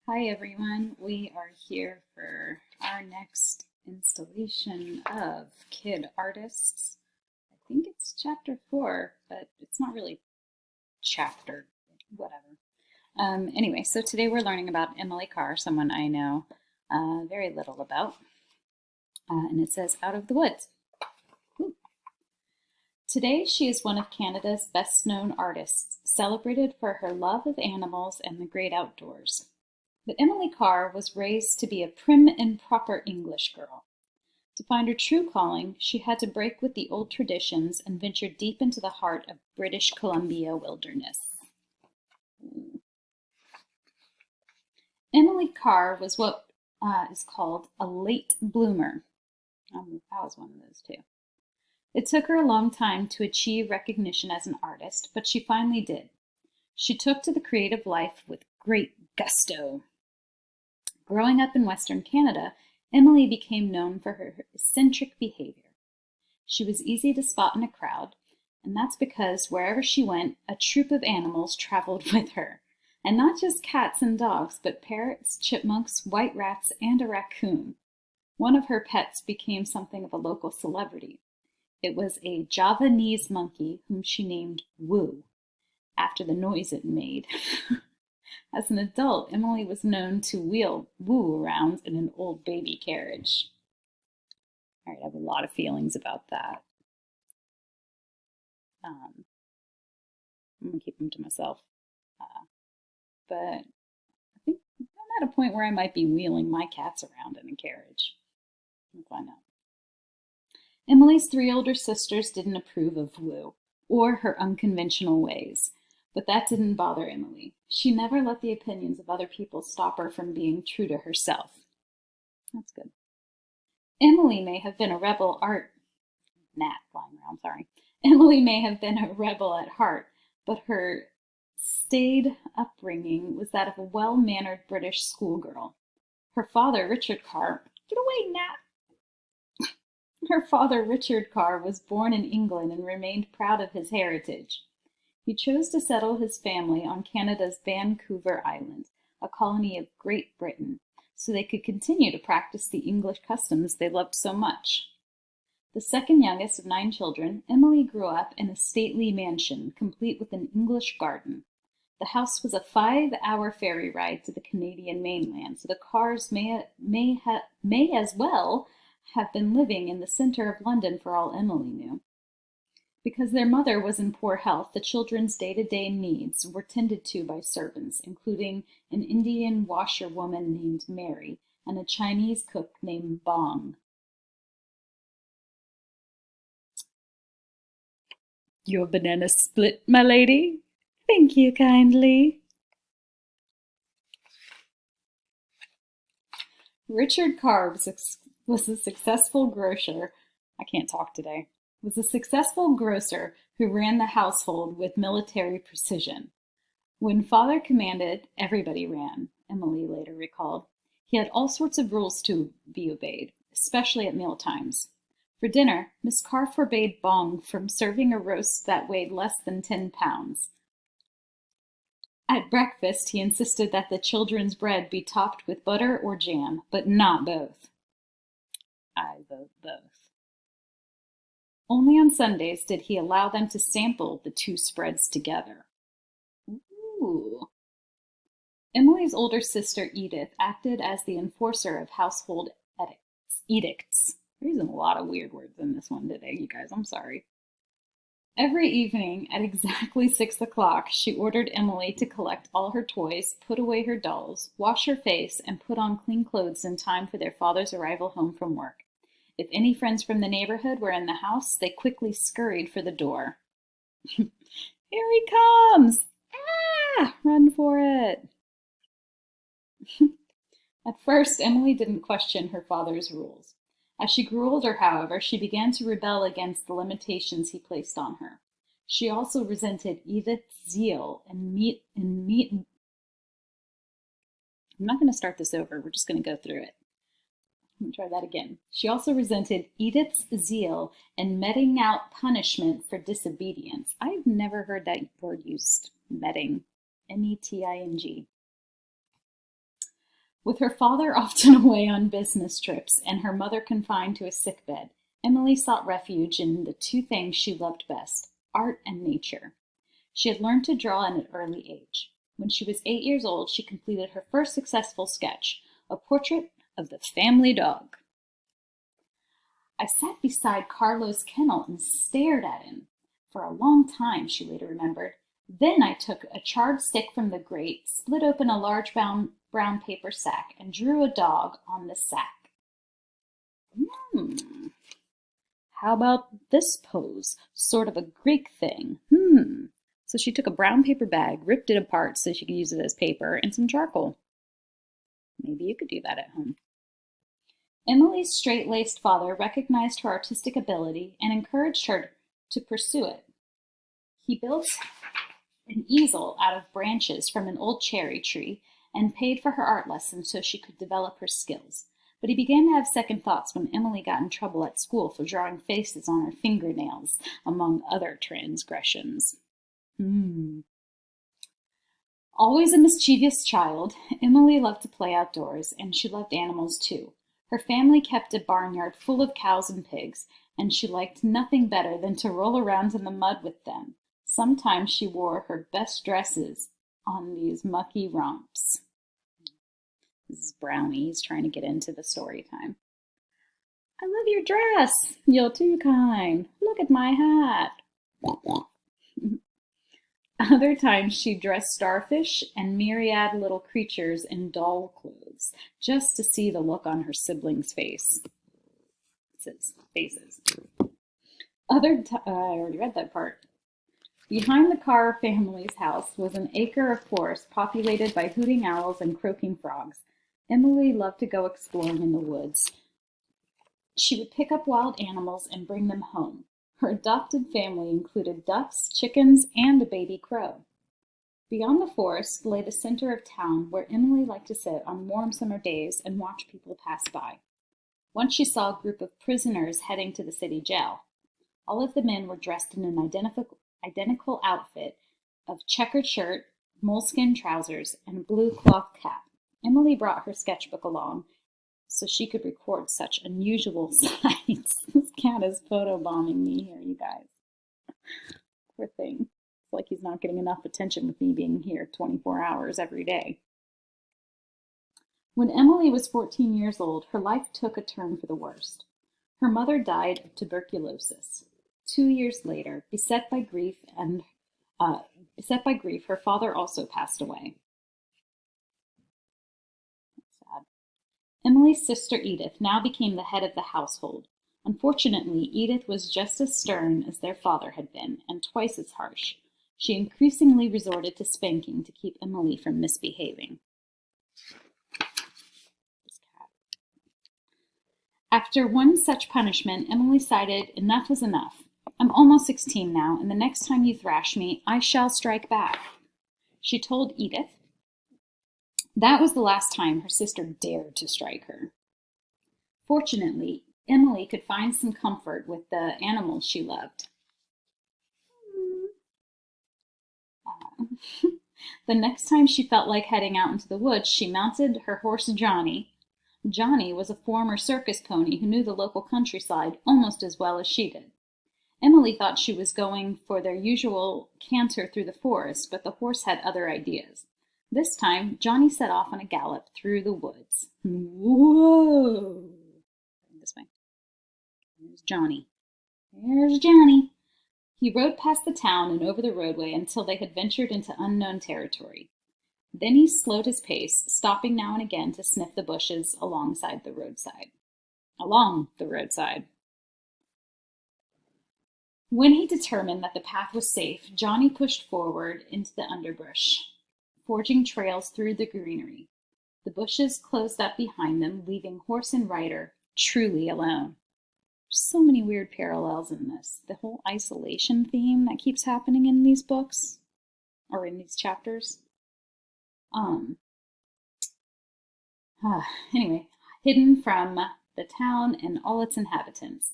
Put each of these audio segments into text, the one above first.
Hi everyone, we are here for our next installation of Kid Artists. I think it's chapter 4, but it's not really chapter, whatever. Anyway, so today we're learning about Emily Carr, someone I know very little about, and it says Out of the Woods. Ooh. Today she is one of Canada's best-known artists, celebrated for her love of animals and the great outdoors. But Emily Carr was raised to be a prim and proper English girl. To find her true calling, she had to break with the old traditions and venture deep into the heart of British Columbia wilderness. Emily Carr was what is called a late bloomer. I was one of those too. It took her a long time to achieve recognition as an artist, but she finally did. She took to the creative life with great gusto. Growing up in Western Canada, Emily became known for her eccentric behavior. She was easy to spot in a crowd, and that's because wherever she went, a troop of animals traveled with her. And not just cats and dogs, but parrots, chipmunks, white rats, and a raccoon. One of her pets became something of a local celebrity. It was a Javanese monkey whom she named Woo, after the noise it made. As an adult, Emily was known to wheel Woo around in an old baby carriage. All right, I have a lot of feelings about that. I'm going to keep them to myself. But I think I'm at a point where I might be wheeling my cats around in a carriage. We'll find out. Emily's 3 older sisters didn't approve of Woo or her unconventional ways. But that didn't bother Emily. She never let the opinions of other people stop her from being true to herself. That's good. Emily may have been a rebel Emily may have been a rebel at heart, but her staid upbringing was that of a well-mannered British schoolgirl. Her father, Richard Carr, get away, Nat! Her father, Richard Carr, was born in England and remained proud of his heritage. He chose to settle his family on Canada's Vancouver Island, a colony of Great Britain, so they could continue to practice the English customs they loved so much. The second youngest of 9 children, Emily grew up in a stately mansion, complete with an English garden. The house was a 5-hour ferry ride to the Canadian mainland, so the Carrs may as well have been living in the centre of London for all Emily knew. Because their mother was in poor health, the children's day-to-day needs were tended to by servants, including an Indian washerwoman named Mary and a Chinese cook named Bong. Your banana split, my lady? Thank you kindly. Richard Carr was a successful grocer. I can't talk today. Was a successful grocer who ran the household with military precision. When father commanded, everybody ran, Emily later recalled. He had all sorts of rules to be obeyed, especially at meal times. For dinner, Miss Carr forbade Bong from serving a roast that weighed less than 10 pounds. At breakfast, he insisted that the children's bread be topped with butter or jam, but not both. I vote both. Only on Sundays did he allow them to sample the 2 spreads together. Ooh. Emily's older sister Edith acted as the enforcer of household edicts. We're using a lot of weird words in this one today, you guys. I'm sorry. Every evening at exactly 6 o'clock, she ordered Emily to collect all her toys, put away her dolls, wash her face, and put on clean clothes in time for their father's arrival home from work. If any friends from the neighborhood were in the house, they quickly scurried for the door. Here he comes! Ah! Run for it! At first, Emily didn't question her father's rules. As she grew older, however, she began to rebel against the limitations he placed on her. She also resented Edith's zeal and I'm not going to start this over. We're just going to go through it. Let me try that again. She also resented Edith's zeal and meting out punishment for disobedience. I've never heard that word used, meting. M-E-T-I-N-G. With her father often away on business trips and her mother confined to a sickbed, Emily sought refuge in the two things she loved best, art and nature. She had learned to draw at an early age. When she was 8 years old, she completed her first successful sketch, a portrait of the family dog. I sat beside Carlo's kennel and stared at him for a long time, she later remembered. Then I took a charred stick from the grate, split open a large brown paper sack, and drew a dog on the sack. How about this pose? Sort of a Greek thing. So she took a brown paper bag, ripped it apart so she could use it as paper, and some charcoal. Maybe you could do that at home. Emily's straight-laced father recognized her artistic ability and encouraged her to pursue it. He built an easel out of branches from an old cherry tree and paid for her art lessons so she could develop her skills. But he began to have second thoughts when Emily got in trouble at school for drawing faces on her fingernails, among other transgressions. Always a mischievous child, Emily loved to play outdoors, and she loved animals too. Her family kept a barnyard full of cows and pigs, and she liked nothing better than to roll around in the mud with them. Sometimes she wore her best dresses on these mucky romps. This is Brownie. He's trying to get into the story time. I love your dress. You're too kind. Look at my hat. Other times she dressed starfish and myriad little creatures in doll clothes, just to see the look on her siblings' faces. I already read that part. Behind the Carr family's house was an acre of forest populated by hooting owls and croaking frogs. Emily loved to go exploring in the woods. She would pick up wild animals and bring them home. Her adopted family included ducks, chickens, and a baby crow. Beyond the forest lay the center of town, where Emily liked to sit on warm summer days and watch people pass by. Once she saw a group of prisoners heading to the city jail. All of the men were dressed in an identical outfit of checkered shirt, moleskin trousers, and a blue cloth cap. Emily brought her sketchbook along so she could record such unusual sights. This cat is photobombing me here, you guys. Poor thing. It's like he's not getting enough attention with me being here 24 hours every day. When Emily was 14 years old, her life took a turn for the worst. Her mother died of tuberculosis. 2 years later, beset by grief, her father also passed away. Sad. Emily's sister Edith now became the head of the household. Unfortunately, Edith was just as stern as their father had been, and twice as harsh. She increasingly resorted to spanking to keep Emily from misbehaving. After one such punishment, Emily decided enough was enough. I'm almost 16 now, and the next time you thrash me, I shall strike back. She told Edith. That was the last time her sister dared to strike her. Fortunately, Emily could find some comfort with the animals she loved. The next time she felt like heading out into the woods, she mounted her horse Johnny. Johnny was a former circus pony who knew the local countryside almost as well as she did. Emily thought she was going for their usual canter through the forest, but the horse had other ideas. This time, Johnny set off on a gallop through the woods. Whoa! This way. There's Johnny. There's Johnny. He rode past the town and over the roadway until they had ventured into unknown territory. Then he slowed his pace, stopping now and again to sniff the bushes along the roadside. When he determined that the path was safe, Johnny pushed forward into the underbrush, forging trails through the greenery. The bushes closed up behind them, leaving horse and rider truly alone. There's so many weird parallels in this. The whole isolation theme that keeps happening in these books, or in these chapters. Anyway, hidden from the town and all its inhabitants.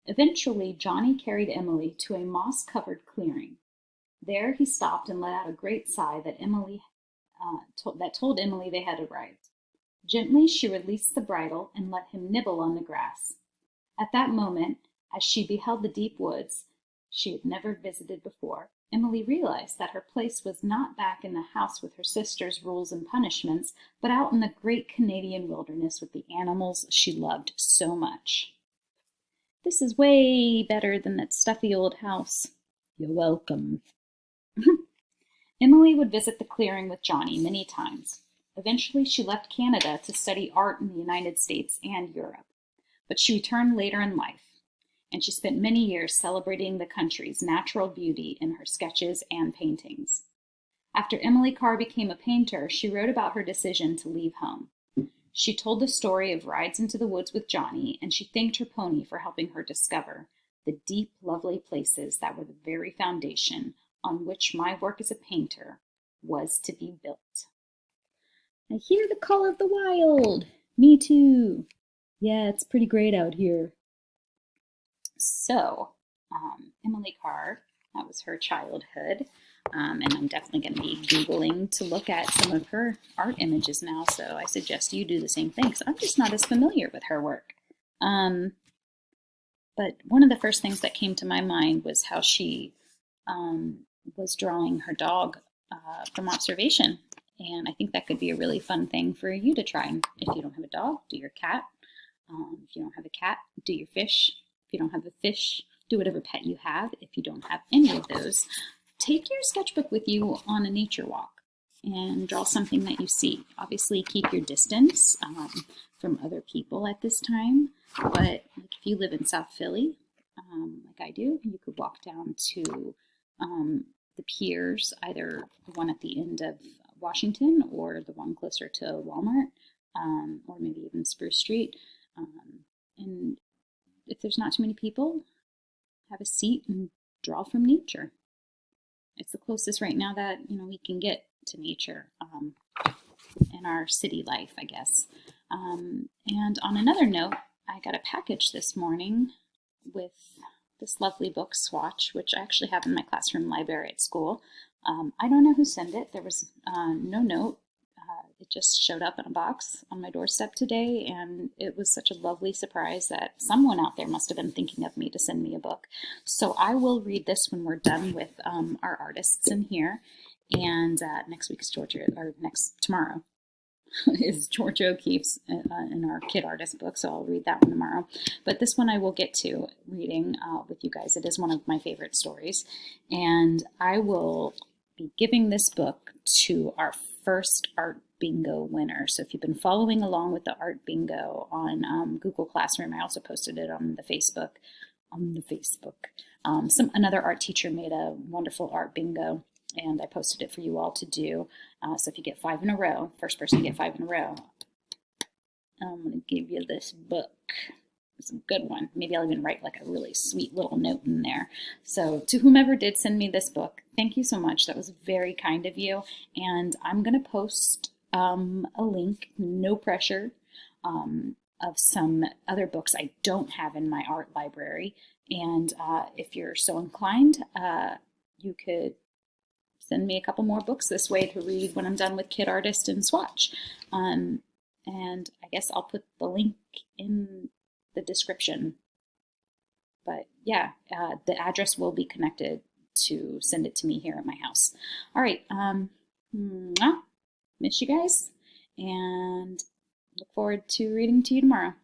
Eventually, Johnny carried Emily to a moss-covered clearing. There he stopped and let out a great sigh that told Emily they had arrived. Gently she released the bridle and let him nibble on the grass. At that moment, as she beheld the deep woods she had never visited before, Emily realized that her place was not back in the house with her sister's rules and punishments, but out in the great Canadian wilderness with the animals she loved so much. This is way better than that stuffy old house. You're welcome. Emily would visit the clearing with Johnny many times. Eventually, she left Canada to study art in the United States and Europe, but she returned later in life, and she spent many years celebrating the country's natural beauty in her sketches and paintings. After Emily Carr became a painter, she wrote about her decision to leave home. She told the story of rides into the woods with Johnny, and she thanked her pony for helping her discover the deep, lovely places that were the very foundation on which my work as a painter was to be built. I hear the call of the wild. Me too. Yeah, it's pretty great out here. So, Emily Carr, that was her childhood. And I'm definitely going to be Googling to look at some of her art images now. So I suggest you do the same thing, because I'm just not as familiar with her work. But one of the first things that came to my mind was how she was drawing her dog from observation. And I think that could be a really fun thing for you to try. If you don't have a dog, do your cat. If you don't have a cat, do your fish. If you don't have a fish, do whatever pet you have. If you don't have any of those, take your sketchbook with you on a nature walk and draw something that you see. Obviously, keep your distance from other people at this time. But like if you live in South Philly, like I do, you could walk down to the piers, either the one at the end of Washington or the one closer to Walmart, or maybe even Spruce Street. And if there's not too many people, have a seat and draw from nature. It's the closest right now that we can get to nature in our city life, I guess. And on another note, I got a package this morning with this lovely book, Swatch, which I actually have in my classroom library at school. I don't know who sent it. There was no note. It just showed up in a box on my doorstep today, and it was such a lovely surprise that someone out there must have been thinking of me to send me a book. So I will read this when we're done with our artists in here. And next week's tomorrow is George O'Keeffe's in our kid artist book, so I'll read that one tomorrow. But this one I will get to reading with you guys. It is one of my favorite stories, and I will be giving this book to our first art bingo winner. So if you've been following along with the art bingo on Google Classroom, I also posted it on the Facebook. Another art teacher made a wonderful art bingo, and I posted it for you all to do. So if you get 5 in a row, first person to get 5 in a row, I'm going to give you this book. It's a good one. Maybe I'll even write like a really sweet little note in there. So to whomever did send me this book, thank you so much. That was very kind of you. And I'm going to post a link, no pressure, of some other books I don't have in my art library. And if you're so inclined, you could send me a couple more books this way to read when I'm done with Kid Artist and Swatch. And I guess I'll put the link in the description. But yeah, the address will be connected to send it to me here at my house. All right. Miss you guys, and look forward to reading to you tomorrow.